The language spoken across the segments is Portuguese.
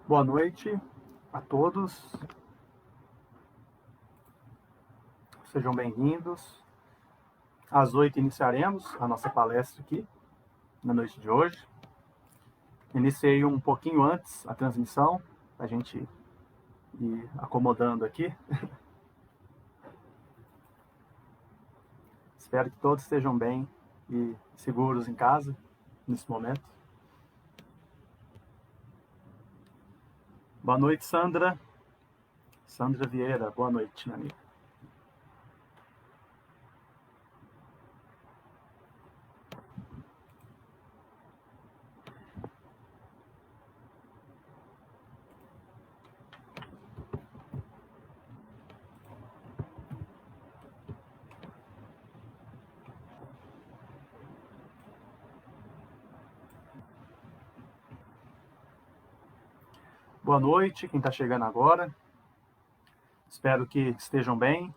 Boa noite a todos, sejam bem-vindos. Às 8 iniciaremos a nossa palestra aqui, na noite de hoje. Iniciei um pouquinho antes a transmissão, para a gente ir acomodando aqui. Espero que todos estejam bem e seguros em casa, nesse momento. Boa noite, Sandra. Sandra Vieira, boa noite, minha amiga. Boa noite, quem está chegando agora. Espero que estejam bem.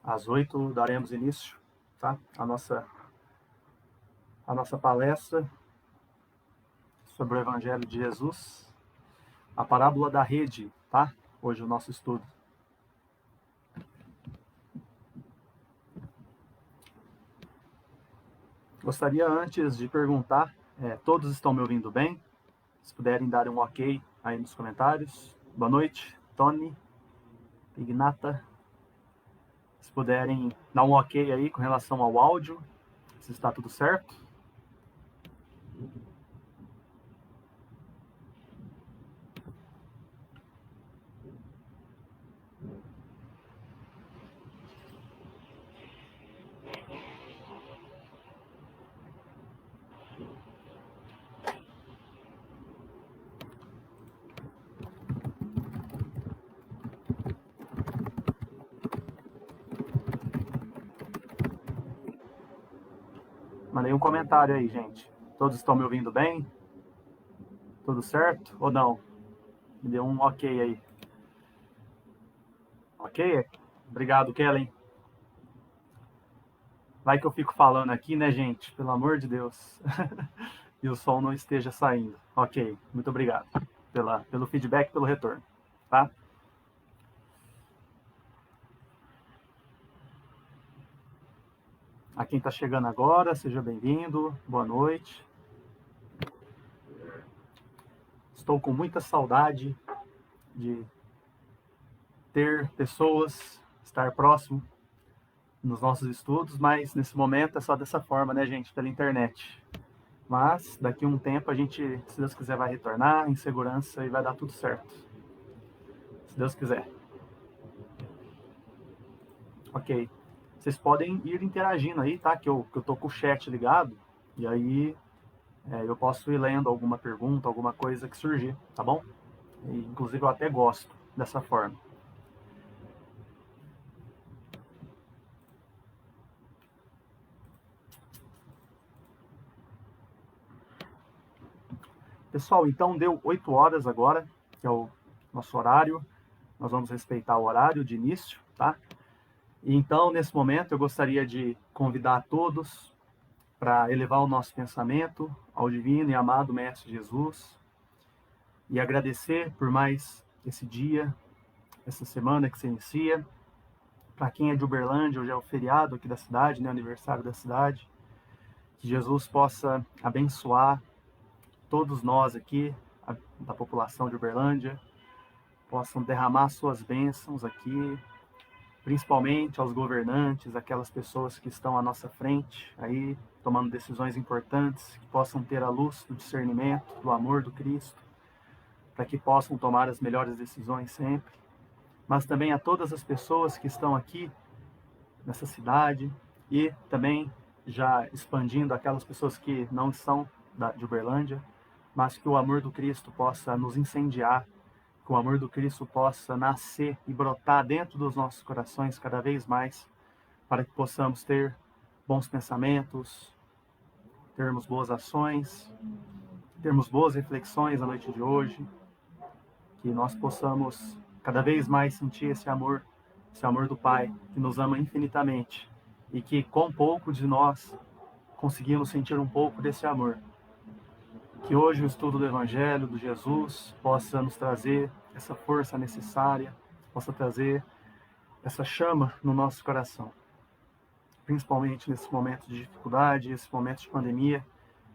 Às 8 daremos início, tá? A nossa palestra sobre o Evangelho de Jesus, a parábola da rede, tá? Hoje o nosso estudo. Gostaria antes de perguntar, todos estão me ouvindo bem? Se puderem dar um ok aí nos comentários. Boa noite, Tony, Ignata. Se puderem dar um ok aí com relação ao áudio, se está tudo certo. Mandei um comentário aí, gente. Todos estão me ouvindo bem? Tudo certo ou não? Me dê um ok aí. Ok? Obrigado, Kellen. Vai que eu fico falando aqui, né, gente? Pelo amor de Deus. E o som não esteja saindo. Ok, muito obrigado pelo feedback, pelo retorno. Tá? A quem está chegando agora, seja bem-vindo. Boa noite. Estou com muita saudade de ter pessoas, estar próximo nos nossos estudos, mas nesse momento é só dessa forma, né, gente? Pela internet. Mas daqui a um tempo a gente, se Deus quiser, vai retornar em segurança e vai dar tudo certo. Se Deus quiser. Ok. Vocês podem ir interagindo aí, tá? Que eu tô com o chat ligado. E aí eu posso ir lendo alguma pergunta, alguma coisa que surgir, tá bom? E, inclusive eu até gosto dessa forma. Pessoal, então deu 8 horas agora, que é o nosso horário. Nós vamos respeitar o horário de início, tá? E então, nesse momento, eu gostaria de convidar todos para elevar o nosso pensamento ao divino e amado Mestre Jesus e agradecer por mais esse dia, essa semana que se inicia. Para quem é de Uberlândia, hoje é o feriado aqui da cidade, né, aniversário da cidade. Que Jesus possa abençoar todos nós aqui, da população de Uberlândia, possam derramar suas bênçãos aqui, principalmente aos governantes, aquelas pessoas que estão à nossa frente, aí tomando decisões importantes, que possam ter a luz do discernimento, do amor do Cristo, para que possam tomar as melhores decisões sempre. Mas também a todas as pessoas que estão aqui nessa cidade e também já expandindo aquelas pessoas que não são de Uberlândia, mas que o amor do Cristo possa nos incendiar, que o amor do Cristo possa nascer e brotar dentro dos nossos corações cada vez mais, para que possamos ter bons pensamentos, termos boas ações, termos boas reflexões na noite de hoje, que nós possamos cada vez mais sentir esse amor do Pai, que nos ama infinitamente, e que com pouco de nós, conseguimos sentir um pouco desse amor. Que hoje o estudo do Evangelho, do Jesus, possa nos trazer essa força necessária, possa trazer essa chama no nosso coração. Principalmente nesse momento de dificuldade, esse momento de pandemia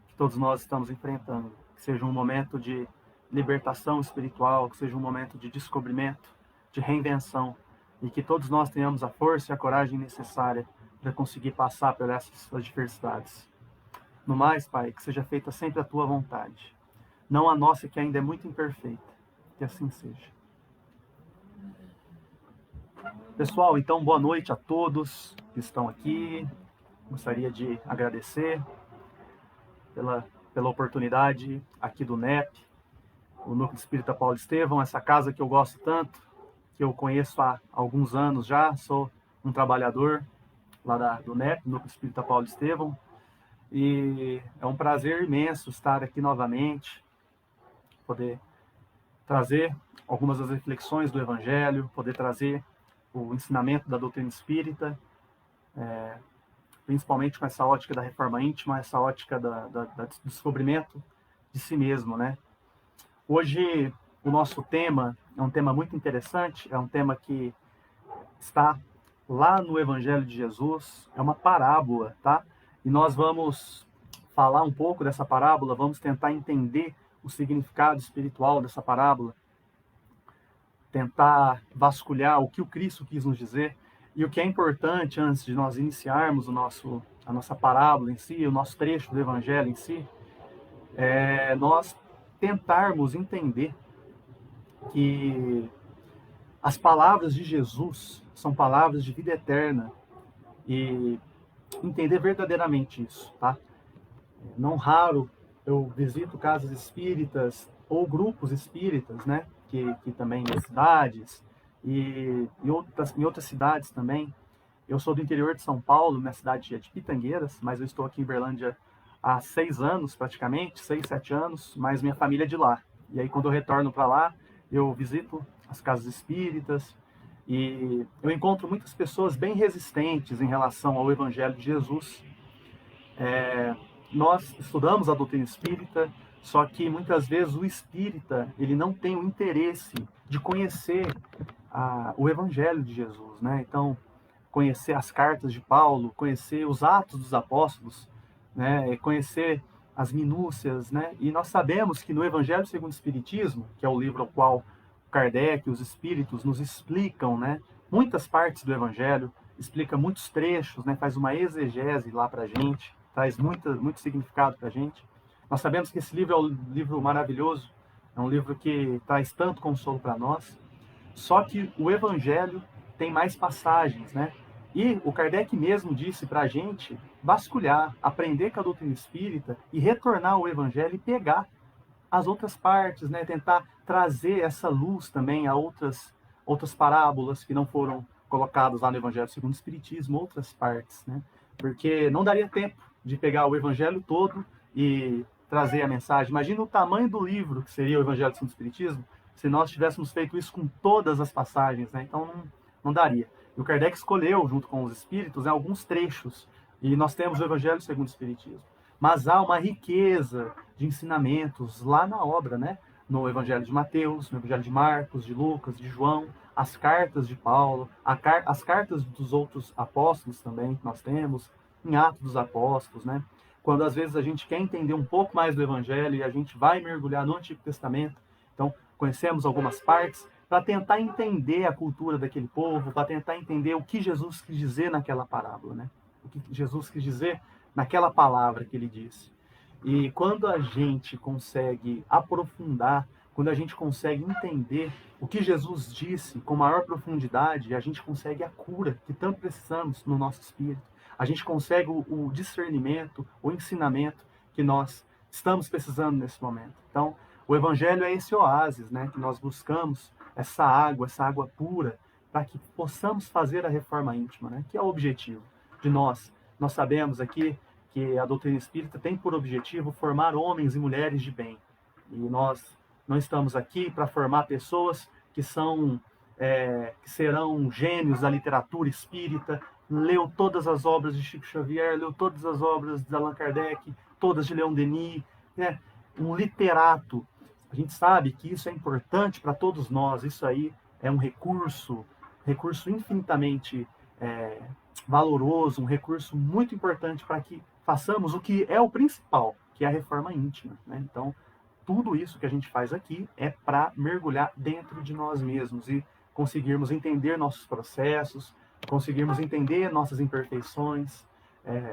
que todos nós estamos enfrentando. Que seja um momento de libertação espiritual, que seja um momento de descobrimento, de reinvenção, e que todos nós tenhamos a força e a coragem necessária para conseguir passar por essas adversidades. No mais, Pai, que seja feita sempre a Tua vontade, não a nossa, que ainda é muito imperfeita. Que assim seja. Pessoal, então, boa noite a todos que estão aqui. Gostaria de agradecer pela oportunidade aqui do NEP, o Núcleo Espírita Paulo Estevão, essa casa que eu gosto tanto, que eu conheço há alguns anos já, sou um trabalhador lá do NEP, Núcleo Espírita Paulo Estevão, e é um prazer imenso estar aqui novamente, poder trazer algumas das reflexões do Evangelho, poder trazer o ensinamento da doutrina espírita, principalmente com essa ótica da reforma íntima, essa ótica do descobrimento de si mesmo, né? Hoje, o nosso tema é um tema muito interessante, é um tema que está lá no Evangelho de Jesus, é uma parábola, tá? E nós vamos falar um pouco dessa parábola, vamos tentar entender o significado espiritual dessa parábola, tentar vasculhar o que o Cristo quis nos dizer. E o que é importante, antes de nós iniciarmos a nossa parábola em si, o nosso trecho do Evangelho em si, é nós tentarmos entender que as palavras de Jesus são palavras de vida eterna e entender verdadeiramente isso, tá? Não raro eu visito casas espíritas ou grupos espíritas, né? Que também em cidades e em outras cidades também. Eu sou do interior de São Paulo, minha cidade é de Pitangueiras, mas eu estou aqui em Berlândia há 6 anos praticamente, 6, 7 anos, mas minha família é de lá. E aí quando eu retorno para lá, eu visito as casas espíritas e eu encontro muitas pessoas bem resistentes em relação ao Evangelho de Jesus. Nós estudamos a doutrina espírita, só que muitas vezes o espírita ele não tem o interesse de conhecer o Evangelho de Jesus, né? Então, conhecer as cartas de Paulo, conhecer os Atos dos Apóstolos, né? Conhecer as minúcias, né? E nós sabemos que no Evangelho segundo o Espiritismo, que é o livro ao qual Kardec e os espíritos nos explicam, né? Muitas partes do Evangelho, explica muitos trechos, né? Faz uma exegese lá para a gente, traz muito significado para a gente. Nós sabemos que esse livro é um livro maravilhoso, é um livro que traz tanto consolo para nós, só que o Evangelho tem mais passagens, né? E o Kardec mesmo disse para a gente vasculhar, aprender com a doutrina espírita e retornar ao Evangelho e pegar as outras partes, né? Tentar trazer essa luz também a outras parábolas que não foram colocadas lá no Evangelho segundo o Espiritismo, outras partes, né? Porque não daria tempo de pegar o Evangelho todo e trazer a mensagem. Imagina o tamanho do livro que seria o Evangelho segundo o Espiritismo se nós tivéssemos feito isso com todas as passagens, né? Então não daria. E o Kardec escolheu, junto com os espíritos, né, alguns trechos, e nós temos o Evangelho segundo o Espiritismo. Mas há uma riqueza de ensinamentos lá na obra, né? No Evangelho de Mateus, no Evangelho de Marcos, de Lucas, de João, as cartas de Paulo, as cartas dos outros apóstolos também que nós temos, em Atos dos Apóstolos, né? Quando às vezes a gente quer entender um pouco mais do Evangelho e a gente vai mergulhar no Antigo Testamento, então conhecemos algumas partes para tentar entender a cultura daquele povo, para tentar entender o que Jesus quis dizer naquela parábola, né? O que Jesus quis dizer naquela palavra que ele disse. E quando a gente consegue aprofundar, quando a gente consegue entender o que Jesus disse com maior profundidade, a gente consegue a cura que tanto precisamos no nosso espírito. A gente consegue o discernimento, o ensinamento que nós estamos precisando nesse momento. Então, o Evangelho é esse oásis, né, que nós buscamos, essa água pura, para que possamos fazer a reforma íntima, né, que é o objetivo de nós. Nós sabemos aqui que a doutrina espírita tem por objetivo formar homens e mulheres de bem. E nós não estamos aqui para formar pessoas que serão gênios da literatura espírita, leu todas as obras de Chico Xavier, leu todas as obras de Allan Kardec, todas de Leon Denis, né? Um literato. A gente sabe que isso é importante para todos nós, isso aí é um recurso infinitamente valoroso, um recurso muito importante para que façamos o que é o principal, que é a reforma íntima, né? Então, tudo isso que a gente faz aqui é para mergulhar dentro de nós mesmos e conseguirmos entender nossos processos, conseguirmos entender nossas imperfeições,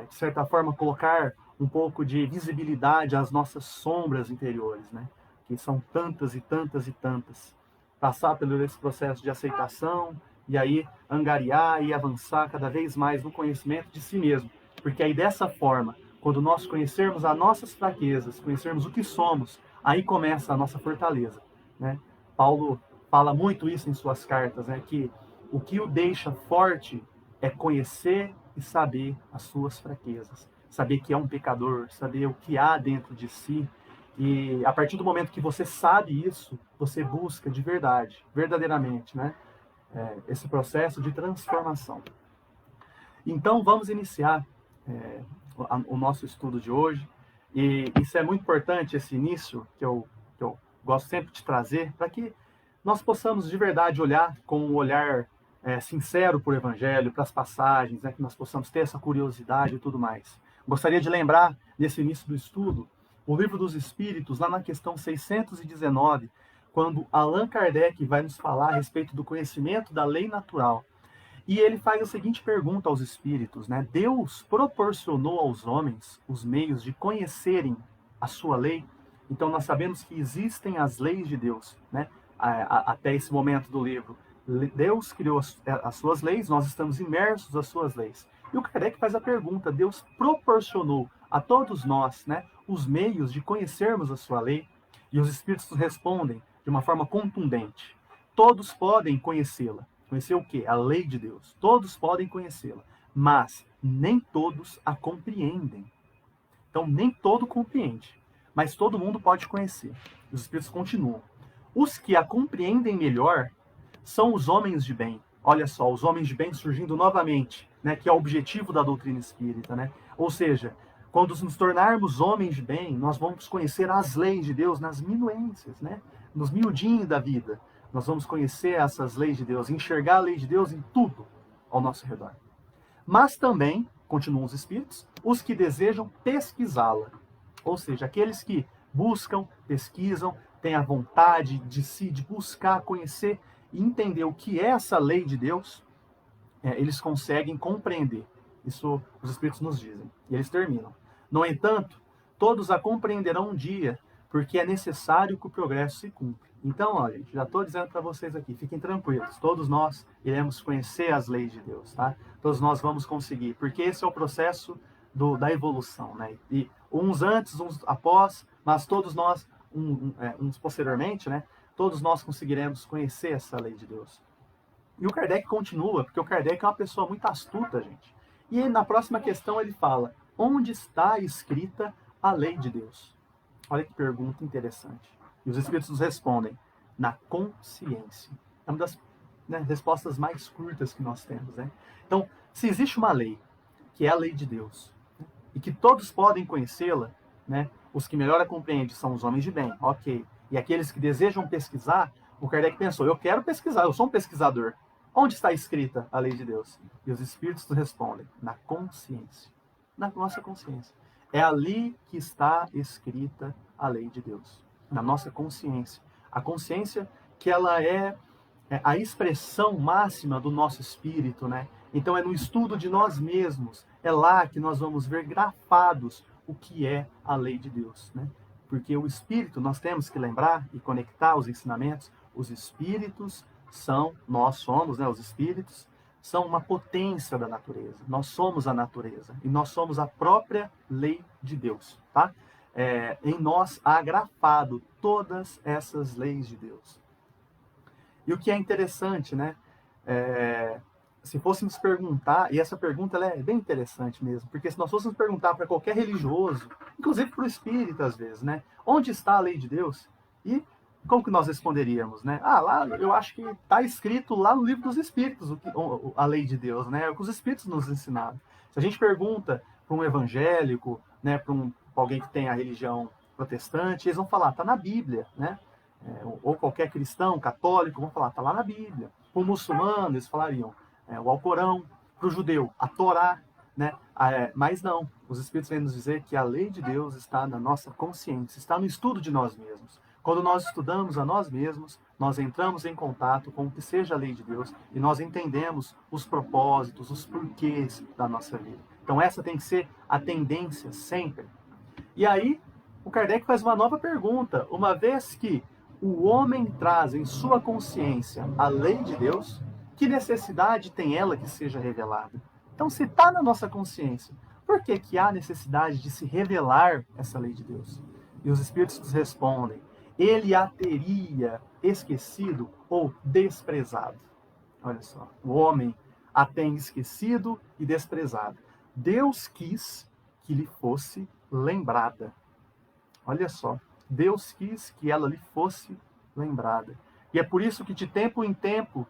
de certa forma colocar um pouco de visibilidade às nossas sombras interiores, né? Que são tantas e tantas e tantas. Passar pelo esse processo de aceitação e aí angariar e avançar cada vez mais no conhecimento de si mesmo. Porque aí dessa forma, quando nós conhecermos as nossas fraquezas, conhecermos o que somos, aí começa a nossa fortaleza, né? Paulo fala muito isso em suas cartas, né? Que o que o deixa forte é conhecer e saber as suas fraquezas, saber que é um pecador, saber o que há dentro de si. E a partir do momento que você sabe isso, você busca de verdade, verdadeiramente, né? Esse processo de transformação. Então, vamos iniciar o nosso estudo de hoje. E isso é muito importante, esse início, que eu gosto sempre de trazer, para que nós possamos de verdade olhar com um olhar sincero para o Evangelho, para as passagens, né, que nós possamos ter essa curiosidade e tudo mais. Gostaria de lembrar, nesse início do estudo, o Livro dos Espíritos, lá na questão 619, quando Allan Kardec vai nos falar a respeito do conhecimento da lei natural. E ele faz a seguinte pergunta aos espíritos, né? Deus proporcionou aos homens os meios de conhecerem a sua lei. Então nós sabemos que existem as leis de Deus, né? Até esse momento do livro. Deus criou as suas leis, nós estamos imersos nas suas leis. E o Kardec faz a pergunta, Deus proporcionou a todos nós, né, os meios de conhecermos a sua lei? E os espíritos respondem de uma forma contundente. Todos podem conhecê-la. Conhecer o quê? A lei de Deus. Todos podem conhecê-la, mas nem todos a compreendem. Então, nem todo compreende, mas todo mundo pode conhecer. Os espíritos continuam. Os que a compreendem melhor são os homens de bem. Olha só, os homens de bem surgindo novamente, né, que é o objetivo da doutrina espírita, né? Ou seja, quando nos tornarmos homens de bem, nós vamos conhecer as leis de Deus nas minuências, né? Nos miudinhos da vida. Nós vamos conhecer essas leis de Deus, enxergar a lei de Deus em tudo ao nosso redor. Mas também, continuam os espíritos, os que desejam pesquisá-la. Ou seja, aqueles que buscam, pesquisam, têm a vontade de si, de buscar, conhecer e entender o que é essa lei de Deus, eles conseguem compreender. Isso os espíritos nos dizem. E eles terminam. No entanto, todos a compreenderão um dia, porque é necessário que o progresso se cumpra. Então, olha, gente, já estou dizendo para vocês aqui, fiquem tranquilos, todos nós iremos conhecer as leis de Deus, tá? Todos nós vamos conseguir, porque esse é o processo da evolução, né? E uns antes, uns após, mas todos nós, uns posteriormente, né? Todos nós conseguiremos conhecer essa lei de Deus. E o Kardec continua, porque o Kardec é uma pessoa muito astuta, gente. E na próxima questão ele fala, onde está escrita a lei de Deus? Olha que pergunta interessante. E os espíritos nos respondem, na consciência. É uma das respostas mais curtas que nós temos, né? Então, se existe uma lei, que é a lei de Deus, né, e que todos podem conhecê-la, né, os que melhor a compreendem são os homens de bem, ok. E aqueles que desejam pesquisar, o Kardec pensou, eu quero pesquisar, eu sou um pesquisador. Onde está escrita a lei de Deus? E os espíritos respondem, na consciência. Na nossa consciência. É ali que está escrita a lei de Deus. Na nossa consciência. A consciência que ela é a expressão máxima do nosso espírito, né? Então é no estudo de nós mesmos, é lá que nós vamos ver grafados o que é a lei de Deus, né? Porque o espírito, nós temos que lembrar e conectar os ensinamentos, os espíritos nós somos, né, os espíritos, são uma potência da natureza. Nós somos a natureza e nós somos a própria lei de Deus, tá? Em nós há grafado todas essas leis de Deus. E o que é interessante, né? Se fôssemos perguntar, e essa pergunta ela é bem interessante mesmo, porque se nós fôssemos perguntar para qualquer religioso, inclusive para o espírita às vezes, né? Onde está a lei de Deus? E como que nós responderíamos, né? Ah, lá eu acho que está escrito lá no livro dos Espíritos a lei de Deus, né? É o que os Espíritos nos ensinaram. Se a gente pergunta para um evangélico, né, para alguém que tem a religião protestante, eles vão falar, está na Bíblia, né? Ou qualquer cristão, católico, vão falar, está lá na Bíblia. Para o muçulmano, eles falariam o Alcorão. Para o judeu, a Torá, né? Mas não, os Espíritos vêm nos dizer que a lei de Deus está na nossa consciência, está no estudo de nós mesmos. Quando nós estudamos a nós mesmos, nós entramos em contato com o que seja a lei de Deus e nós entendemos os propósitos, os porquês da nossa vida. Então essa tem que ser a tendência sempre. E aí, o Kardec faz uma nova pergunta. Uma vez que o homem traz em sua consciência a lei de Deus, que necessidade tem ela que seja revelada? Então, se está na nossa consciência, por que que há necessidade de se revelar essa lei de Deus? E os Espíritos nos respondem, ele a teria esquecido ou desprezado. Olha só, o homem a tem esquecido e desprezado. Deus quis que lhe fosse lembrada. Olha só, Deus quis que ela lhe fosse lembrada. E é por isso que de tempo em tempo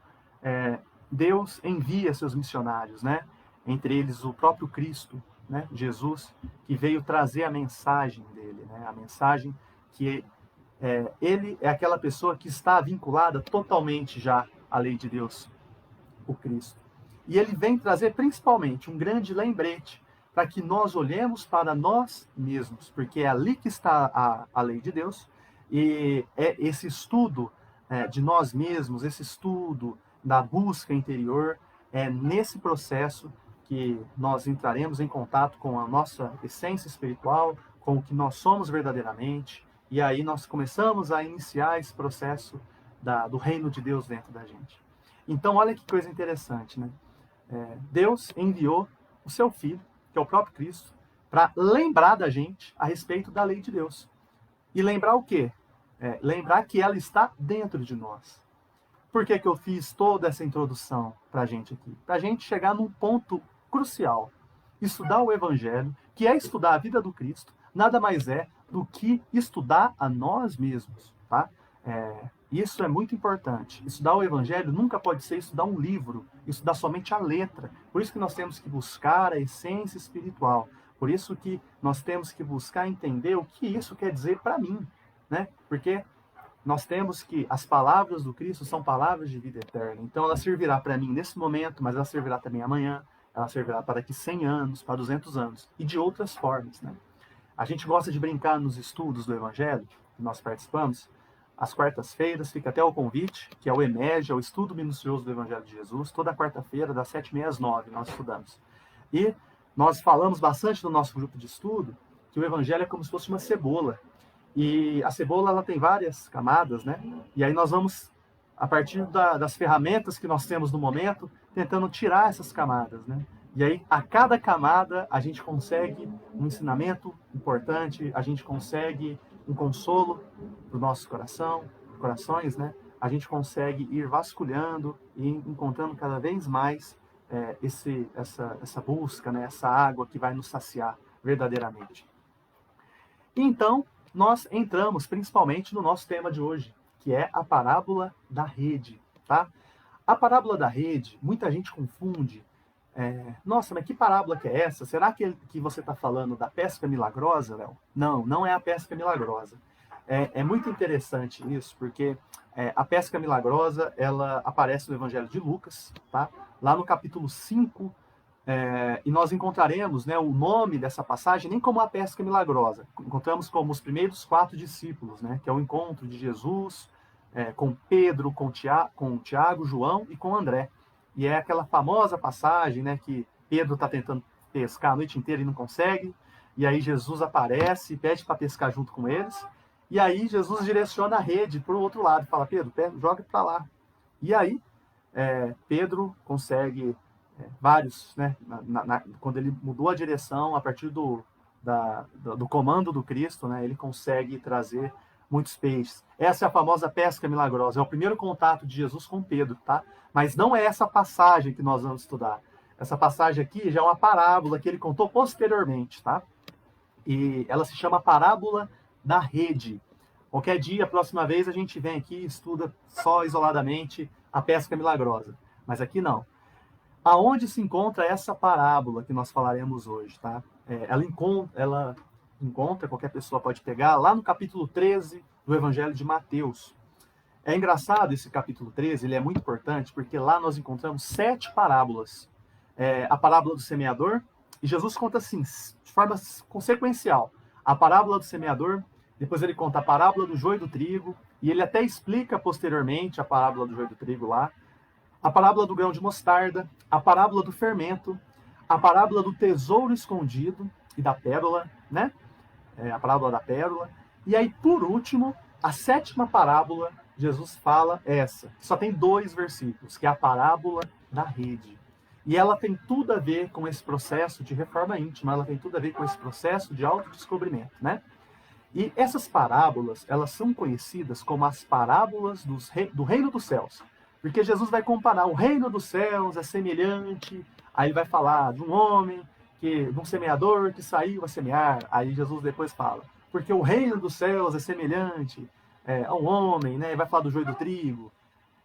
Deus envia seus missionários, né? Entre eles o próprio Cristo, né? Jesus, que veio trazer a mensagem dele, né? A mensagem que ele é aquela pessoa que está vinculada totalmente já à lei de Deus, o Cristo. E ele vem trazer principalmente um grande lembrete para que nós olhemos para nós mesmos, porque é ali que está a lei de Deus, e é esse estudo de nós mesmos, esse estudo da busca interior, é nesse processo que nós entraremos em contato com a nossa essência espiritual, com o que nós somos verdadeiramente, e aí nós começamos a iniciar esse processo do reino de Deus dentro da gente. Então, olha que coisa interessante, né? Deus enviou o seu Filho, que é o próprio Cristo, para lembrar da gente a respeito da lei de Deus. E lembrar o quê? Lembrar que ela está dentro de nós. Por que que eu fiz toda essa introdução para a gente aqui? Para a gente chegar num ponto crucial. Estudar o Evangelho, que é estudar a vida do Cristo, nada mais é do que estudar a nós mesmos, tá? Isso é muito importante. Estudar o Evangelho nunca pode ser estudar um livro, estudar somente a letra. Por isso que nós temos que buscar a essência espiritual. Por isso que nós temos que buscar entender o que isso quer dizer para mim, né? Porque nós temos que as palavras do Cristo são palavras de vida eterna. Então ela servirá para mim nesse momento, mas ela servirá também amanhã, ela servirá para daqui 100 anos, para 200 anos, e de outras formas, né? A gente gosta de brincar nos estudos do Evangelho, que nós participamos. Às quartas-feiras, fica até o convite, que é o EMEG, é o Estudo Minucioso do Evangelho de Jesus. Toda quarta-feira, das 7h30 às 9h, nós estudamos. E nós falamos bastante no nosso grupo de estudo que o Evangelho é como se fosse uma cebola. E a cebola ela tem várias camadas, né? E aí nós vamos, a partir das ferramentas que nós temos no momento, tentando tirar essas camadas, né? E aí, a cada camada, a gente consegue um ensinamento importante, a gente consegue um consolo para o nosso corações, né? A gente consegue ir vasculhando e encontrando cada vez mais essa busca, né? Essa água que vai nos saciar verdadeiramente. Então, nós entramos principalmente no nosso tema de hoje, que é a parábola da rede, tá? A parábola da rede, muita gente confunde. Nossa, mas que parábola que é essa? Será que você está falando da pesca milagrosa, Léo? Não, não é a pesca milagrosa. É muito interessante isso, porque a pesca milagrosa, ela aparece no Evangelho de Lucas, tá? Lá no capítulo 5, e nós encontraremos, né, o nome dessa passagem nem como a pesca milagrosa. Encontramos como os primeiros 4 discípulos, né, que é o encontro de Jesus com Pedro, com Tiago, João e com André. E é aquela famosa passagem, né, que Pedro está tentando pescar a noite inteira e não consegue. E aí Jesus aparece e pede para pescar junto com eles. E aí Jesus direciona a rede para o outro lado. Fala, Pedro, joga para lá. E aí Pedro consegue vários, né, quando ele mudou a direção, a partir do comando do Cristo, né, ele consegue trazer muitos peixes. Essa é a famosa pesca milagrosa. É o primeiro contato de Jesus com Pedro, tá? Mas não é essa passagem que nós vamos estudar. Essa passagem aqui já é uma parábola que ele contou posteriormente, tá? E ela se chama Parábola da Rede. Qualquer dia, a próxima vez, a gente vem aqui e estuda só isoladamente a pesca milagrosa. Mas aqui não. Aonde se encontra essa parábola que nós falaremos hoje, tá? Ela encontra, qualquer pessoa pode pegar, lá no capítulo 13 do Evangelho de Mateus. É engraçado esse capítulo 13, ele é muito importante, porque lá nós encontramos 7 parábolas. A parábola do semeador, e Jesus conta assim, de forma consequencial. A parábola do semeador, depois ele conta a parábola do joio e do trigo, e ele até explica posteriormente a parábola do joio e do trigo lá, a parábola do grão de mostarda, a parábola do fermento, a parábola do tesouro escondido e da pérola, né? A parábola da pérola. E aí, por último, a 7ª parábola, Jesus fala essa, que só tem 2 versículos, que é a parábola da rede. E ela tem tudo a ver com esse processo de reforma íntima, ela tem tudo a ver com esse processo de autodescobrimento, né? E essas parábolas, elas são conhecidas como as parábolas do reino dos céus. Porque Jesus vai comparar o reino dos céus é semelhante, aí ele vai falar de um homem, de um semeador que saiu a semear. Aí Jesus depois fala, porque o reino dos céus é semelhante a um homem, né? Vai falar do joio do trigo,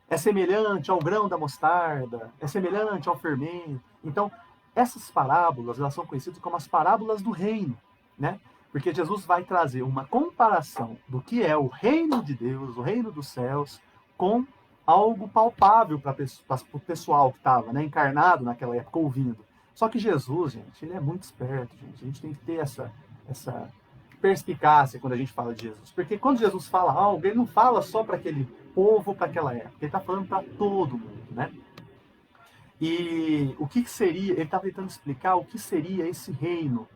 é semelhante ao grão da mostarda, é semelhante ao fermento. Então, essas parábolas, elas são conhecidas como as parábolas do reino, né? Porque Jesus vai trazer uma comparação do que é o reino de Deus, o reino dos céus, com algo palpável para o pessoal que estava, né, encarnado naquela época, ouvindo. Só que Jesus, gente, ele é muito esperto, gente. A gente tem que ter essa perspicácia quando a gente fala de Jesus. Porque quando Jesus fala algo, ele não fala só para aquele povo, para aquela época. Ele está falando para todo mundo, né? E o que seria, ele está tentando explicar o que seria esse reino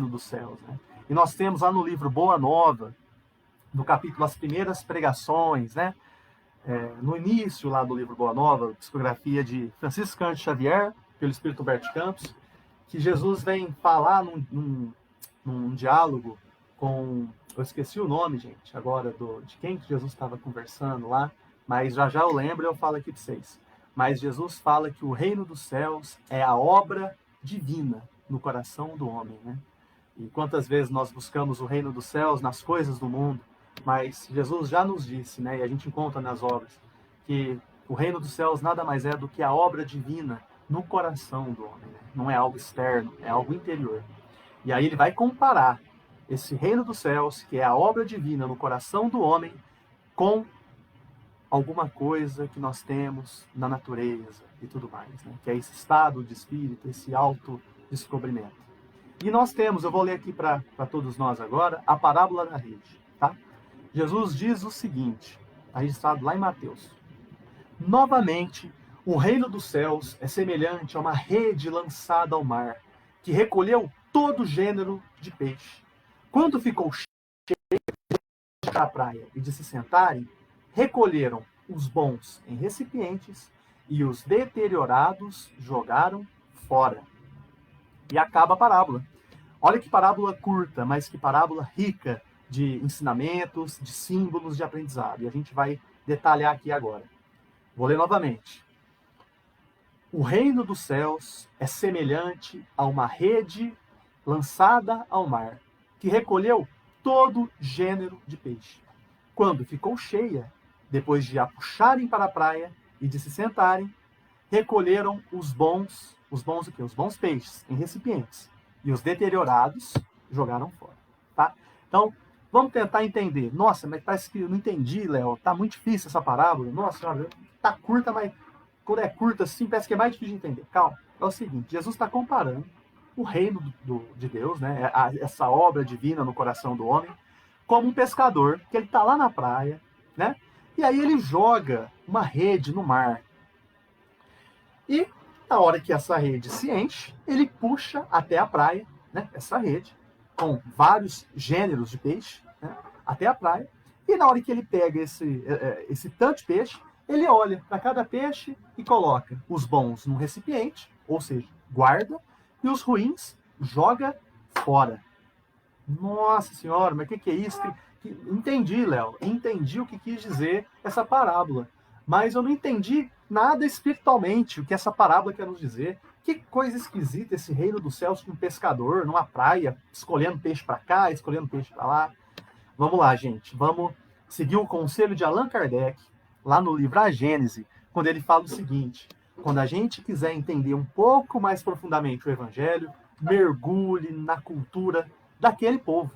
dos céus, né? E nós temos lá no livro Boa Nova, no capítulo As Primeiras Pregações, né? No início lá do livro Boa Nova, psicografia de Francisco Cândido Xavier, pelo Espírito Humberto de Campos, que Jesus vem falar num diálogo com, eu esqueci o nome, gente, agora de quem que Jesus estava conversando lá, mas já eu lembro e eu falo aqui para vocês. Mas Jesus fala que o reino dos céus é a obra divina no coração do homem, né? E quantas vezes nós buscamos o reino dos céus nas coisas do mundo, mas Jesus já nos disse, né, e a gente encontra nas obras, que o reino dos céus nada mais é do que a obra divina no coração do homem, né? Não é algo externo, é algo interior. E aí ele vai comparar esse reino dos céus, que é a obra divina no coração do homem, com alguma coisa que nós temos na natureza e tudo mais, né? Que é esse estado de espírito, esse autodescobrimento. E nós temos, eu vou ler aqui para todos nós agora, a parábola da rede, tá? Jesus diz o seguinte, está registrado lá em Mateus. Novamente, o reino dos céus é semelhante a uma rede lançada ao mar, que recolheu todo gênero de peixe. Quando ficou cheio da praia e de se sentarem, recolheram os bons em recipientes e os deteriorados jogaram fora. E acaba a parábola. Olha que parábola curta, mas que parábola rica de ensinamentos, de símbolos, de aprendizado. E a gente vai detalhar aqui agora. Vou ler novamente. O reino dos céus é semelhante a uma rede lançada ao mar, que recolheu todo gênero de peixe. Quando ficou cheia, depois de a puxarem para a praia e de se sentarem, recolheram os bons o quê? Os bons peixes em recipientes, e os deteriorados jogaram fora, tá? Então, vamos tentar entender. Nossa, mas parece que eu não entendi, Léo. Tá muito difícil essa parábola. Nossa senhora, tá curta, mas quando é curta assim, parece que é mais difícil de entender. Calma. É o seguinte, Jesus está comparando o reino de Deus, né? Essa obra divina no coração do homem, como um pescador, que ele está lá na praia, né? E aí ele joga uma rede no mar. E na hora que essa rede se enche, ele puxa até a praia, né? Essa rede, com vários gêneros de peixe, né? Até a praia. E na hora que ele pega esse tanto de peixe, ele olha para cada peixe e coloca os bons num recipiente, ou seja, guarda, e os ruins joga fora. Nossa senhora, mas o que é isso? Entendi, Léo. Entendi o que quis dizer essa parábola. Mas eu não entendi nada espiritualmente o que essa parábola quer nos dizer. Que coisa esquisita esse reino dos céus com um pescador numa praia, escolhendo peixe para cá, escolhendo peixe para lá. Vamos lá, gente. Vamos seguir o conselho de Allan Kardec, lá no livro A Gênese, quando ele fala o seguinte: quando a gente quiser entender um pouco mais profundamente o Evangelho, mergulhe na cultura daquele povo.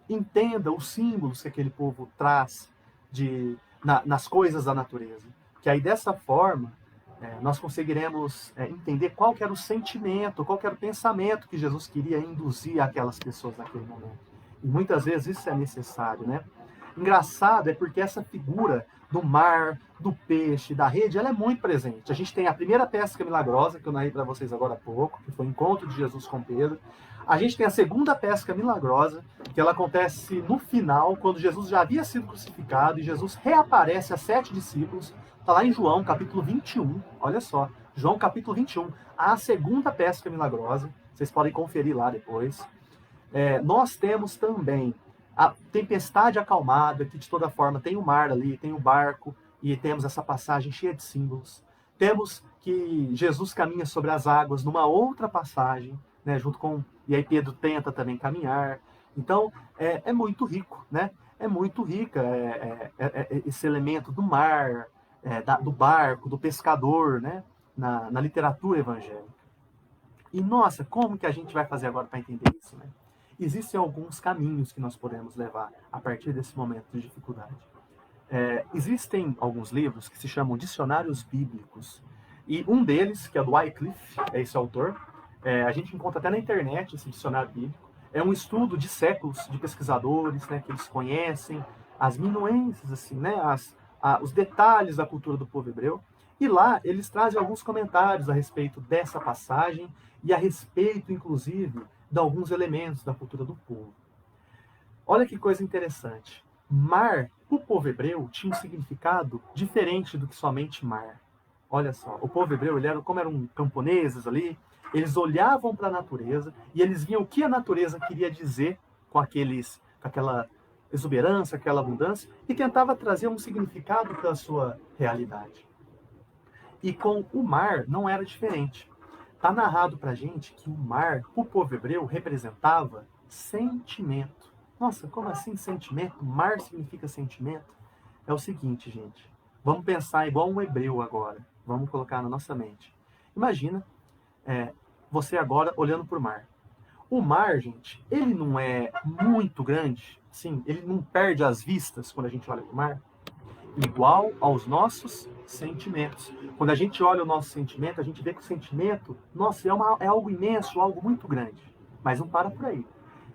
Entenda os símbolos que aquele povo traz nas coisas da natureza. Que aí, dessa forma, nós conseguiremos entender qual que era o sentimento, qual que era o pensamento que Jesus queria induzir aquelas pessoas naquele momento. E muitas vezes isso é necessário, né? Engraçado é porque essa figura do mar, do peixe, da rede, ela é muito presente. A gente tem a primeira pesca milagrosa, que eu narrei para vocês agora há pouco, que foi o encontro de Jesus com Pedro. A gente tem a segunda pesca milagrosa, que ela acontece no final, quando Jesus já havia sido crucificado, e Jesus reaparece a 7 discípulos. Está lá em João, capítulo 21, olha só, João, capítulo 21, a segunda pesca milagrosa, vocês podem conferir lá depois. Nós temos também a tempestade acalmada, que de toda forma tem o mar ali, tem o barco, e temos essa passagem cheia de símbolos. Temos que Jesus caminha sobre as águas numa outra passagem, né, junto com... E aí Pedro tenta também caminhar. Então, é muito rico, né? É muito rica esse elemento do mar, do barco, do pescador, né? Na literatura evangélica. E, nossa, como que a gente vai fazer agora para entender isso, né? Existem alguns caminhos que nós podemos levar a partir desse momento de dificuldade. Existem alguns livros que se chamam dicionários bíblicos. E um deles, que é do Wycliffe, é esse autor, a gente encontra até na internet esse dicionário bíblico. É um estudo de séculos de pesquisadores, né, que eles conhecem as minuências, assim, né, os detalhes da cultura do povo hebreu. E lá eles trazem alguns comentários a respeito dessa passagem e a respeito, inclusive, de alguns elementos da cultura do povo. Olha que coisa interessante. Mar, o povo hebreu, tinha um significado diferente do que somente mar. Olha só, o povo hebreu, como eram camponeses ali, eles olhavam para a natureza e eles viam o que a natureza queria dizer com aquela exuberância, aquela abundância, e tentava trazer um significado para a sua realidade. E com o mar não era diferente. Está narrado para a gente que o mar, o povo hebreu, representava sentimento. Nossa, como assim sentimento? Mar significa sentimento? É o seguinte, gente. Vamos pensar igual um hebreu agora. Vamos colocar na nossa mente. Imagina você agora olhando para o mar. O mar, gente, ele não é muito grande. Sim, ele não perde as vistas quando a gente olha para o mar. Igual aos nossos sentimentos. Quando a gente olha o nosso sentimento, a gente vê que o sentimento, nossa, é algo imenso, algo muito grande. Mas não para por aí.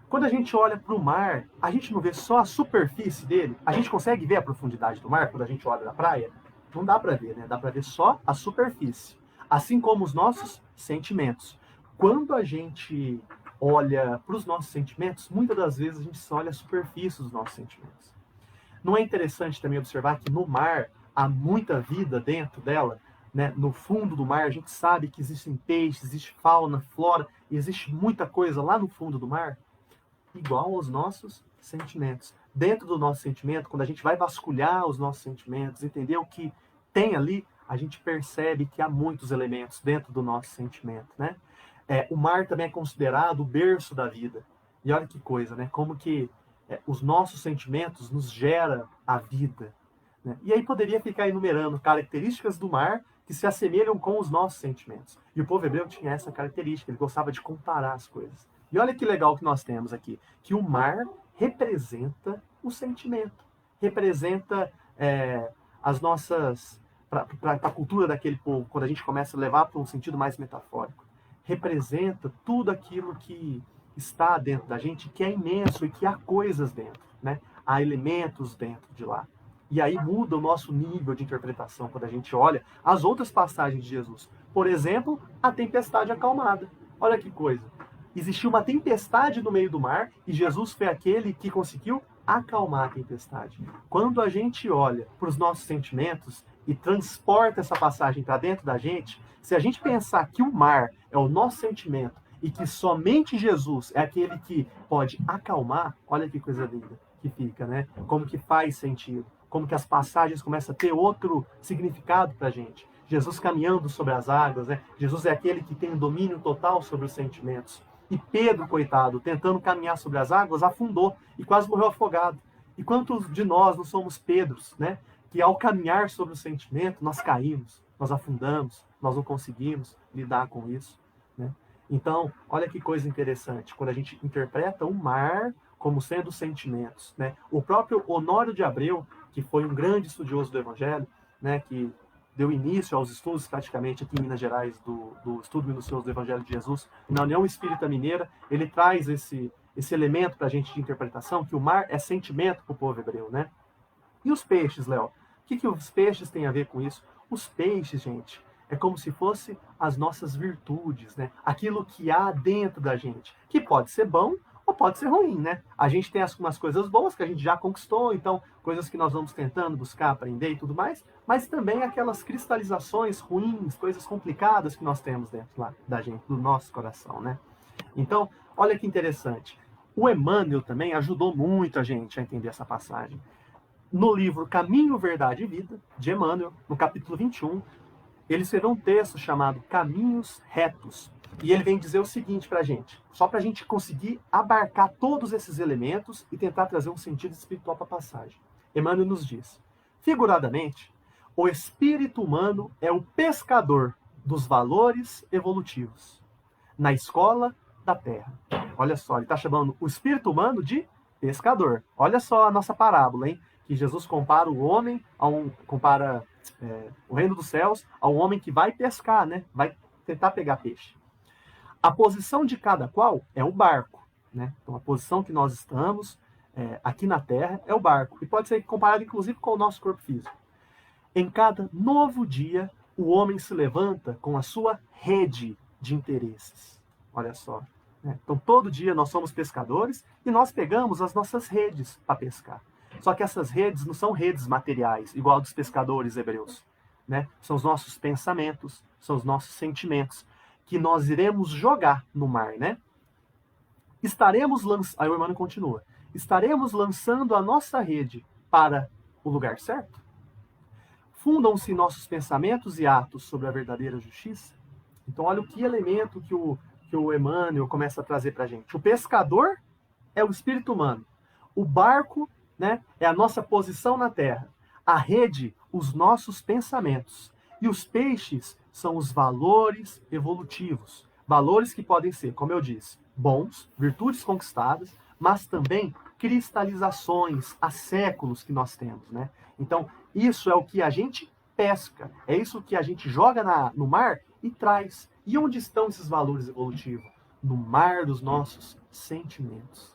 Quando a gente olha para o mar, a gente não vê só a superfície dele. A gente consegue ver a profundidade do mar quando a gente olha na praia? Não dá para ver, né? Dá para ver só a superfície. Assim como os nossos sentimentos. Quando a gente olha para os nossos sentimentos, muitas das vezes a gente só olha a superfície dos nossos sentimentos. Não é interessante também observar que no mar há muita vida dentro dela? Né? No fundo do mar a gente sabe que existem peixes, existe fauna, flora, e existe muita coisa lá no fundo do mar, igual aos nossos sentimentos. Dentro do nosso sentimento, quando a gente vai vasculhar os nossos sentimentos, entender o que tem ali, a gente percebe que há muitos elementos dentro do nosso sentimento. Né? O mar também é considerado o berço da vida. E olha que coisa, né? Como que os nossos sentimentos nos geram a vida. Né? E aí poderia ficar enumerando características do mar que se assemelham com os nossos sentimentos. E o povo hebreu tinha essa característica, ele gostava de comparar as coisas. E olha que legal que nós temos aqui, que o mar representa o sentimento, representa as nossas... para a cultura daquele povo, quando a gente começa a levar para um sentido mais metafórico, representa tudo aquilo que está dentro da gente, que é imenso e que há coisas dentro, né? Há elementos dentro de lá. E aí muda o nosso nível de interpretação quando a gente olha as outras passagens de Jesus. Por exemplo, a tempestade acalmada. Olha que coisa. Existiu uma tempestade no meio do mar e Jesus foi aquele que conseguiu acalmar a tempestade. Quando a gente olha para os nossos sentimentos e transporta essa passagem para dentro da gente, se a gente pensar que o mar é o nosso sentimento e que somente Jesus é aquele que pode acalmar, olha que coisa linda que fica, né? Como que faz sentido, como que as passagens começam a ter outro significado para a gente. Jesus caminhando sobre as águas, né? Jesus é aquele que tem um domínio total sobre os sentimentos. E Pedro, coitado, tentando caminhar sobre as águas, afundou e quase morreu afogado. E quantos de nós não somos Pedros, né? Que ao caminhar sobre o sentimento, nós caímos, nós afundamos, nós não conseguimos lidar com isso, né? Então, olha que coisa interessante, quando a gente interpreta o mar como sendo sentimentos, né? O próprio Honório de Abreu, que foi um grande estudioso do Evangelho, né? Que deu início aos estudos praticamente aqui em Minas Gerais do estudo minucioso do Evangelho de Jesus, na União Espírita Mineira, ele traz esse elemento para a gente de interpretação, que o mar é sentimento para o povo hebreu, né? E os peixes, Léo? O que os peixes têm a ver com isso? Os peixes, gente, é como se fosse as nossas virtudes, né? Aquilo que há dentro da gente, que pode ser bom ou pode ser ruim, né? A gente tem umas coisas boas que a gente já conquistou, então coisas que nós vamos tentando buscar, aprender e tudo mais, mas também aquelas cristalizações ruins, coisas complicadas que nós temos dentro lá da gente, do nosso coração, né? Então, olha que interessante. O Emmanuel também ajudou muito a gente a entender essa passagem. No livro Caminho, Verdade e Vida, de Emmanuel, no capítulo 21, ele escreveu um texto chamado Caminhos Retos. E ele vem dizer o seguinte para a gente, só para a gente conseguir abarcar todos esses elementos e tentar trazer um sentido espiritual para a passagem. Emmanuel nos diz, figuradamente, o espírito humano é o pescador dos valores evolutivos na escola da Terra. Olha só, ele está chamando o espírito humano de pescador. Olha só a nossa parábola, hein? Que Jesus compara o homem compara o reino dos céus ao homem que vai pescar, né? Vai tentar pegar peixe. A posição de cada qual é o barco, né? Então a posição que nós estamos aqui na Terra é o barco e pode ser comparado inclusive com o nosso corpo físico. Em cada novo dia, o homem se levanta com a sua rede de interesses. Olha só. Né? Então, todo dia nós somos pescadores e nós pegamos as nossas redes para pescar. Só que essas redes não são redes materiais, igual dos pescadores hebreus. Né? São os nossos pensamentos, são os nossos sentimentos, que nós iremos jogar no mar. Né? Aí o Emmanuel continua. Estaremos lançando a nossa rede para o lugar certo? Fundam-se nossos pensamentos e atos sobre a verdadeira justiça? Então, olha o que elemento que o Emmanuel começa a trazer para a gente. O pescador é o espírito humano. O barco, né, é a nossa posição na terra. A rede, os nossos pensamentos. E os peixes são os valores evolutivos. Valores que podem ser, como eu disse, bons, virtudes conquistadas, mas também cristalizações há séculos que nós temos, né? Então, isso é o que a gente pesca, é isso que a gente joga no mar e traz. E onde estão esses valores evolutivos? No mar dos nossos sentimentos.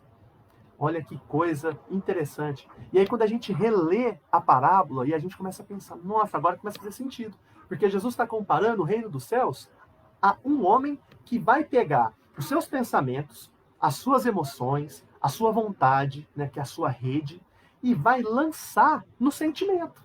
Olha que coisa interessante. E aí, quando a gente relê a parábola, e a gente começa a pensar, nossa, agora começa a fazer sentido. Porque Jesus está comparando o reino dos céus a um homem que vai pegar os seus pensamentos, as suas emoções, a sua vontade, né, que é a sua rede, e vai lançar no sentimento.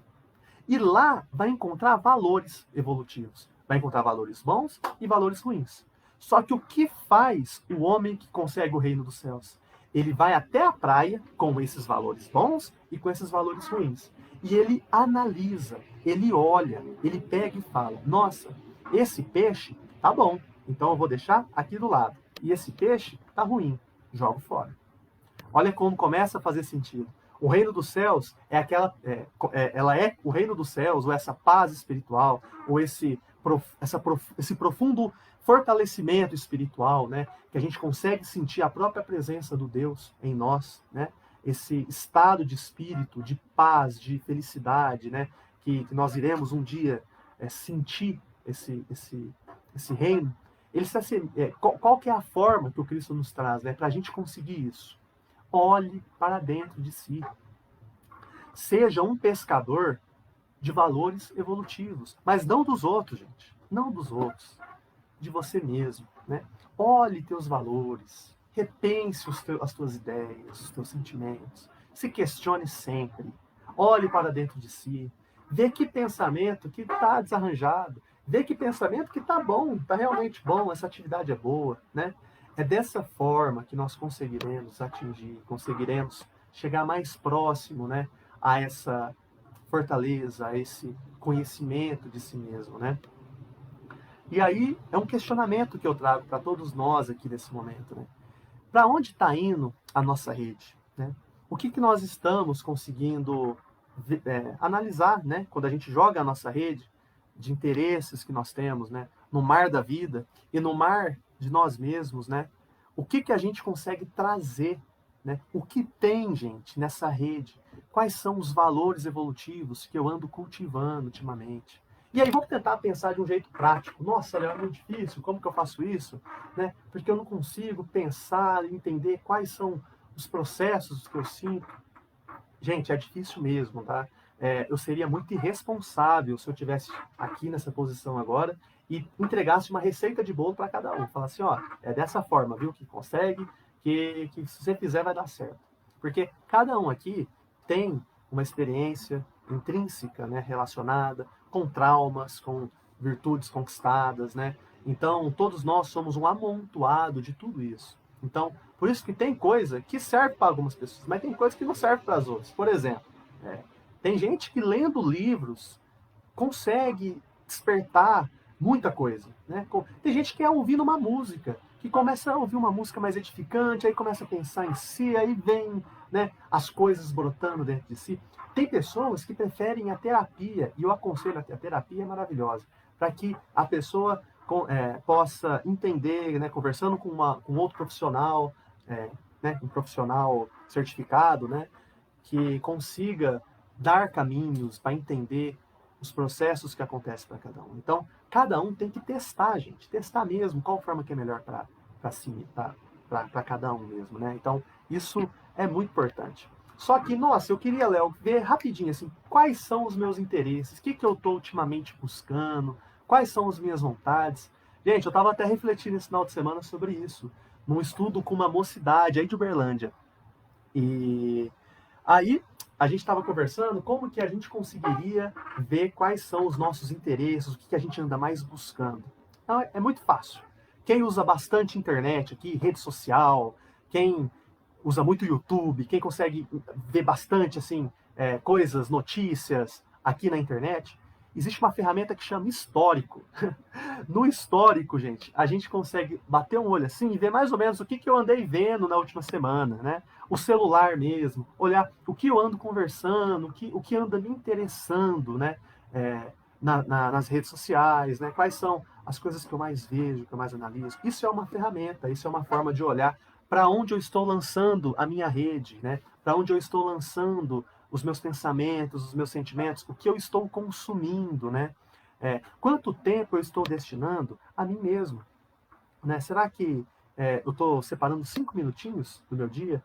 E lá vai encontrar valores evolutivos. Vai encontrar valores bons e valores ruins. Só que o que faz o homem que consegue o reino dos céus? Ele vai até a praia com esses valores bons e com esses valores ruins. E ele analisa, ele olha, ele pega e fala, nossa, esse peixe tá bom, então eu vou deixar aqui do lado. E esse peixe tá ruim, jogo fora. Olha como começa a fazer sentido. O reino dos céus ela é o reino dos céus, ou essa paz espiritual, ou esse profundo fortalecimento espiritual, né? Que a gente consegue sentir a própria presença do Deus em nós, né? Esse estado de espírito, de paz, de felicidade, né? Que nós iremos um dia sentir esse reino. Qual que é a forma que o Cristo nos traz, né? Para a gente conseguir isso? Olhe para dentro de si. Seja um pescador de valores evolutivos, mas não dos outros, gente. Não dos outros. De você mesmo, né? Olhe teus valores. Repense as tuas ideias, os teus sentimentos. Se questione sempre. Olhe para dentro de si. Vê que pensamento que está desarranjado. Vê que pensamento que está bom, está realmente bom, essa atividade é boa, né? É dessa forma que nós conseguiremos atingir, conseguiremos chegar mais próximo, né, a essa fortaleza, a esse conhecimento de si mesmo, né? E aí é um questionamento que eu trago para todos nós aqui nesse momento, né? Para onde está indo a nossa rede, né? o que nós estamos conseguindo analisar, né? Quando a gente joga a nossa rede de interesses que nós temos, né? No mar da vida e no mar de nós mesmos, né? O que a gente consegue trazer, né? O que tem, gente, nessa rede? Quais são os valores evolutivos que eu ando cultivando ultimamente? E aí vamos tentar pensar de um jeito prático. Nossa, Léo, é muito difícil, como que eu faço isso? Né? Porque eu não consigo pensar e entender quais são os processos que eu sinto. Gente, é difícil mesmo, tá? Eu seria muito irresponsável se eu tivesse aqui nessa posição agora e entregasse uma receita de bolo para cada um. Falar assim, ó, é dessa forma, viu, que consegue, que se você fizer vai dar certo. Porque cada um aqui tem uma experiência intrínseca, né, relacionada com traumas, com virtudes conquistadas, né? Então, todos nós somos um amontoado de tudo isso. Então, por isso que tem coisa que serve para algumas pessoas, mas tem coisa que não serve para as outras. Por exemplo, tem gente que lendo livros consegue despertar muita coisa, né? Tem gente que é ouvindo uma música, que começa a ouvir uma música mais edificante, aí começa a pensar em si, aí vem, né, as coisas brotando dentro de si. Tem pessoas que preferem a terapia, e eu aconselho a terapia é maravilhosa, para que a pessoa possa entender, né, conversando com outro profissional, né, um profissional certificado, né, que consiga dar caminhos para entender os processos que acontecem para cada um. Então, cada um tem que testar, gente, testar mesmo qual forma que é melhor para si, para cada um mesmo, né? Então, isso é muito importante. Só que, nossa, eu queria, Léo, ver rapidinho, assim, quais são os meus interesses, o que eu estou ultimamente buscando, quais são as minhas vontades. Gente, eu estava até refletindo esse final de semana sobre isso, num estudo com uma mocidade aí de Uberlândia. E aí a gente estava conversando como que a gente conseguiria ver quais são os nossos interesses, o que a gente anda mais buscando. Então, é muito fácil. Quem usa bastante internet aqui, rede social, quem usa muito YouTube, quem consegue ver bastante assim coisas, notícias aqui na internet, existe uma ferramenta que chama histórico. No histórico, gente, a gente consegue bater um olho assim e ver mais ou menos o que eu andei vendo na última semana, né? O celular mesmo, olhar o que eu ando conversando, o que anda me interessando, né? Nas redes sociais, né? Quais são as coisas que eu mais vejo, que eu mais analiso. Isso é uma ferramenta, isso é uma forma de olhar para onde eu estou lançando a minha rede, né? Para onde eu estou lançando os meus pensamentos, os meus sentimentos, o que eu estou consumindo, né? Quanto tempo eu estou destinando a mim mesmo, né? Será que eu estou separando 5 minutinhos do meu dia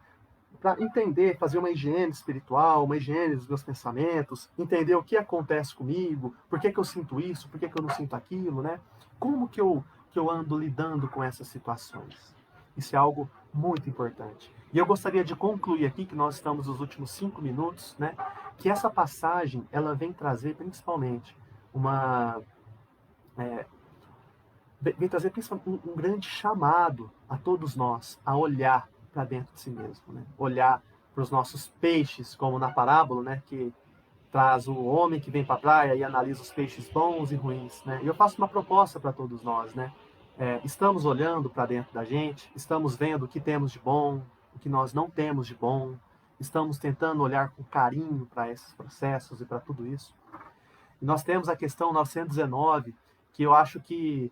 para entender, fazer uma higiene espiritual, uma higiene dos meus pensamentos, entender o que acontece comigo, por que eu sinto isso, por que eu não sinto aquilo, né? Como que eu ando lidando com essas situações? Isso é algo muito importante. E eu gostaria de concluir aqui, que nós estamos nos últimos 5 minutos, né? Que essa passagem, ela vem trazer principalmente vem trazer principalmente um grande chamado a todos nós a olhar para dentro de si mesmo, né? Olhar para os nossos peixes, como na parábola, né? Que traz o homem que vem para a praia e analisa os peixes bons e ruins, né? E eu faço uma proposta para todos nós, né? Estamos olhando para dentro da gente, estamos vendo o que temos de bom, o que nós não temos de bom, estamos tentando olhar com carinho para esses processos e para tudo isso. E nós temos a questão 919, que eu acho que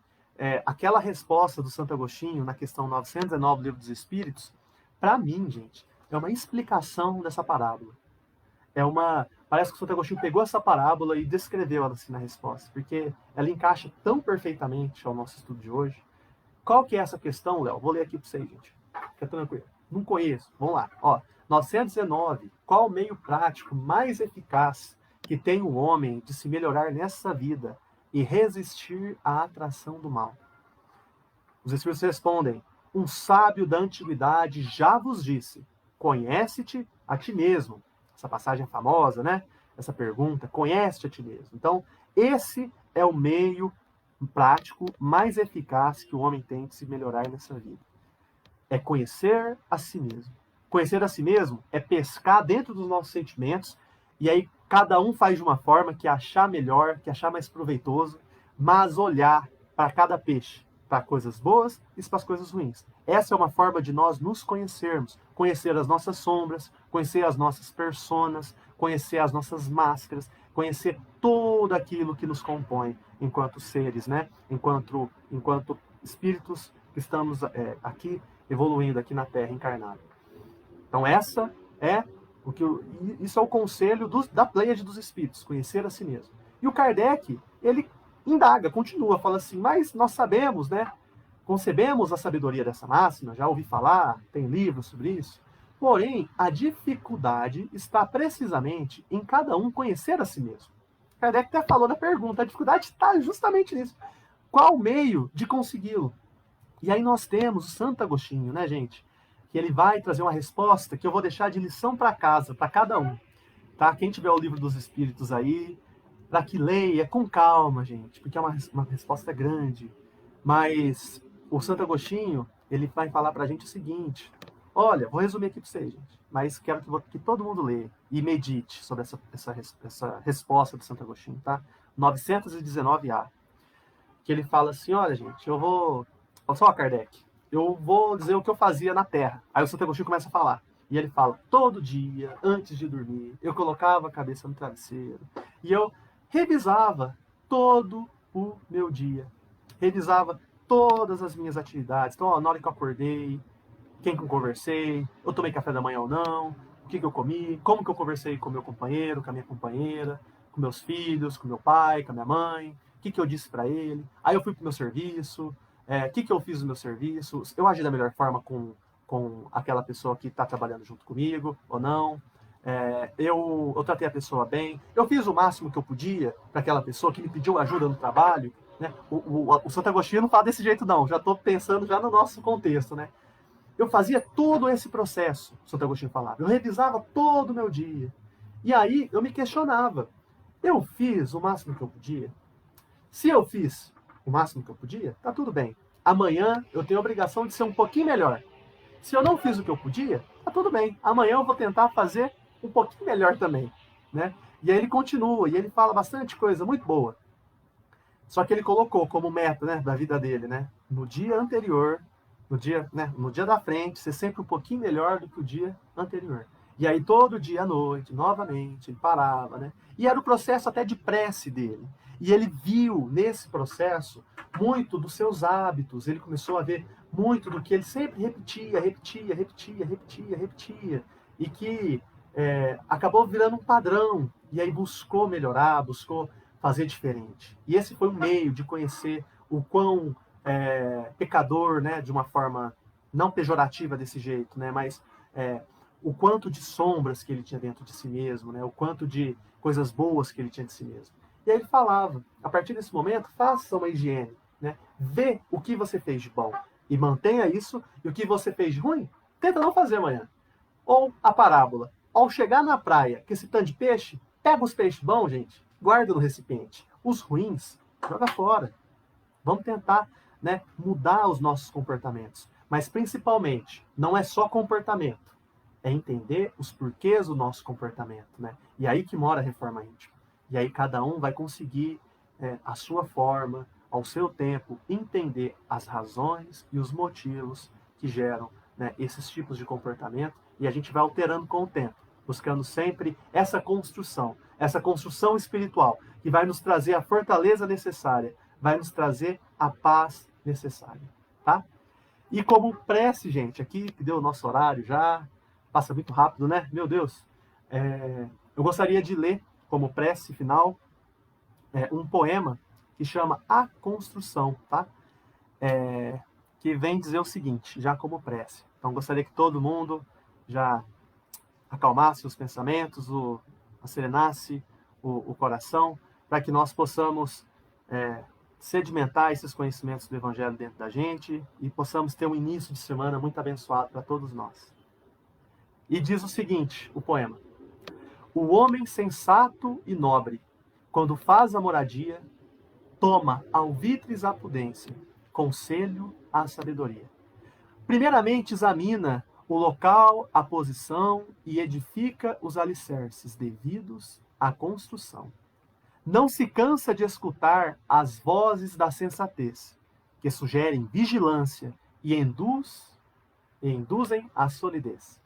aquela resposta do Santo Agostinho na questão 919 do Livro dos Espíritos, para mim, gente, é uma explicação dessa parábola. Parece que o Santo Agostinho pegou essa parábola e descreveu ela assim na resposta, porque ela encaixa tão perfeitamente ao nosso estudo de hoje. Qual que é essa questão, Léo? Vou ler aqui para vocês, gente. Fica tranquilo. Não conheço. Vamos lá. 919. Qual o meio prático mais eficaz que tem o homem de se melhorar nessa vida e resistir à atração do mal? Os Espíritos respondem: um sábio da antiguidade já vos disse, conhece-te a ti mesmo. Essa passagem é famosa, né? Essa pergunta, conhece-te a ti mesmo. Então, esse é o meio prático mais eficaz que o homem tem de se melhorar nessa vida. É conhecer a si mesmo. Conhecer a si mesmo é pescar dentro dos nossos sentimentos, e aí cada um faz de uma forma que achar melhor, que achar mais proveitoso, mas olhar para cada peixe, para coisas boas e para as coisas ruins. Essa é uma forma de nós nos conhecermos, conhecer as nossas sombras, conhecer as nossas personas, conhecer as nossas máscaras, conhecer tudo aquilo que nos compõe enquanto seres, né? Enquanto espíritos que estamos aqui evoluindo aqui na Terra encarnada. Então essa é isso é o conselho da Pleiade dos espíritos, conhecer a si mesmo. E o Kardec, ele indaga, continua, fala assim, mas nós sabemos, né? Concebemos a sabedoria dessa máxima, já ouvi falar, tem livros sobre isso. Porém, a dificuldade está precisamente em cada um conhecer a si mesmo. Kardec até falou na pergunta, a dificuldade está justamente nisso. Qual o meio de consegui-lo? E aí nós temos o Santo Agostinho, né, gente? Que ele vai trazer uma resposta que eu vou deixar de lição para casa, para cada um. Tá? Quem tiver o livro dos Espíritos aí, para que leia com calma, gente, porque é uma resposta grande. Mas o Santo Agostinho, ele vai falar para a gente o seguinte. Olha, vou resumir aqui para vocês, gente, mas quero que todo mundo leia e medite sobre essa resposta do Santo Agostinho, tá? 919A. Que ele fala assim, olha, gente, olha só, Kardec, eu vou dizer o que eu fazia na Terra. Aí o Santo Agostinho começa a falar. E ele fala, todo dia, antes de dormir, eu colocava a cabeça no travesseiro e eu revisava todo o meu dia. Revisava todas as minhas atividades. Então, na hora que eu acordei, quem que eu conversei, eu tomei café da manhã ou não, o que eu comi, como que eu conversei com o meu companheiro, com a minha companheira, com meus filhos, com meu pai, com a minha mãe, o que eu disse para ele. Aí eu fui pro meu serviço, o que eu fiz no meu serviço, eu agi da melhor forma com aquela pessoa que está trabalhando junto comigo ou não. Eu tratei a pessoa bem, eu fiz o máximo que eu podia para aquela pessoa que me pediu ajuda no trabalho, né? O Santo Agostinho não fala desse jeito não, já estou pensando já no nosso contexto, né? Eu fazia todo esse processo, o Santo Agostinho falava, eu revisava todo o meu dia, e aí eu me questionava, eu fiz o máximo que eu podia? Se eu fiz o máximo que eu podia, tá tudo bem, amanhã eu tenho a obrigação de ser um pouquinho melhor. Se eu não fiz o que eu podia, tá tudo bem. Amanhã eu vou tentar fazer um pouquinho melhor também, né? E aí ele continua, e ele fala bastante coisa muito boa. Só que ele colocou como meta, né, da vida dele, né? No dia anterior, no dia da frente, ser sempre um pouquinho melhor do que o dia anterior. E aí todo dia à noite, novamente, ele parava, né? E era o processo até de prece dele. E ele viu nesse processo muito dos seus hábitos. Ele começou a ver muito do que ele sempre repetia. E que acabou virando um padrão. E aí buscou melhorar, buscou fazer diferente. E esse foi um meio de conhecer o quão pecador, né, de uma forma não pejorativa desse jeito, né, mas o quanto de sombras que ele tinha dentro de si mesmo, né, o quanto de coisas boas que ele tinha de si mesmo. E aí ele falava, a partir desse momento, faça uma higiene, né, vê o que você fez de bom e mantenha isso, e o que você fez de ruim, tenta não fazer amanhã. Ou a parábola, ao chegar na praia, que esse tanto de peixe, pega os peixes bons, gente, guarda no recipiente. Os ruins, joga fora. Vamos tentar, né, mudar os nossos comportamentos. Mas, principalmente, não é só comportamento. É entender os porquês do nosso comportamento. Né? E aí que mora a reforma íntima. E aí cada um vai conseguir, a sua forma, ao seu tempo, entender as razões e os motivos que geram, né, esses tipos de comportamento. E a gente vai alterando com o tempo, buscando sempre essa construção espiritual, que vai nos trazer a fortaleza necessária, vai nos trazer a paz necessária, tá? E como prece, gente, aqui que deu o nosso horário já, passa muito rápido, né? Meu Deus. Eu gostaria de ler, como prece final, um poema que chama A Construção, tá? Que vem dizer o seguinte, já como prece. Então, gostaria que todo mundo já acalmasse os pensamentos, acerenasse o coração, para que nós possamos sedimentar esses conhecimentos do Evangelho dentro da gente e possamos ter um início de semana muito abençoado para todos nós. E diz o seguinte, o poema: o homem sensato e nobre, quando faz a moradia, toma alvitres a prudência, conselho a sabedoria. Primeiramente examina o local, a posição e edifica os alicerces devidos à construção. Não se cansa de escutar as vozes da sensatez, que sugerem vigilância e induz e induzem à solidez.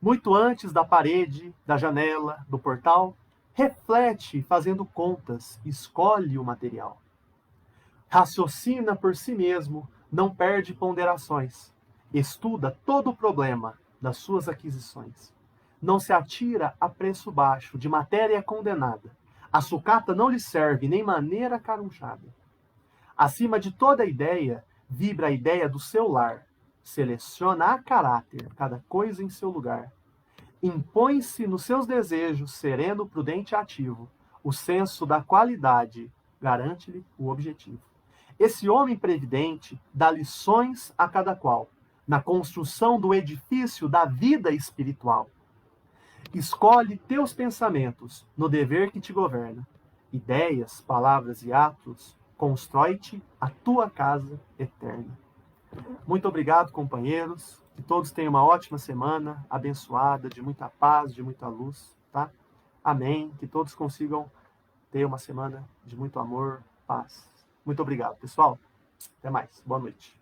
Muito antes da parede, da janela, do portal, reflete fazendo contas, escolhe o material. Raciocina por si mesmo, não perde ponderações. Estuda todo o problema das suas aquisições. Não se atira a preço baixo, de matéria condenada. A sucata não lhe serve, nem maneira carunchada. Acima de toda ideia, vibra a ideia do seu lar. Seleciona a caráter, cada coisa em seu lugar. Impõe-se nos seus desejos, sereno, prudente e ativo. O senso da qualidade garante-lhe o objetivo. Esse homem previdente dá lições a cada qual, na construção do edifício da vida espiritual. Escolhe teus pensamentos no dever que te governa. Ideias, palavras e atos, constrói-te a tua casa eterna. Muito obrigado, companheiros. Que todos tenham uma ótima semana, abençoada, de muita paz, de muita luz, tá? Amém. Que todos consigam ter uma semana de muito amor, paz. Muito obrigado, pessoal. Até mais. Boa noite.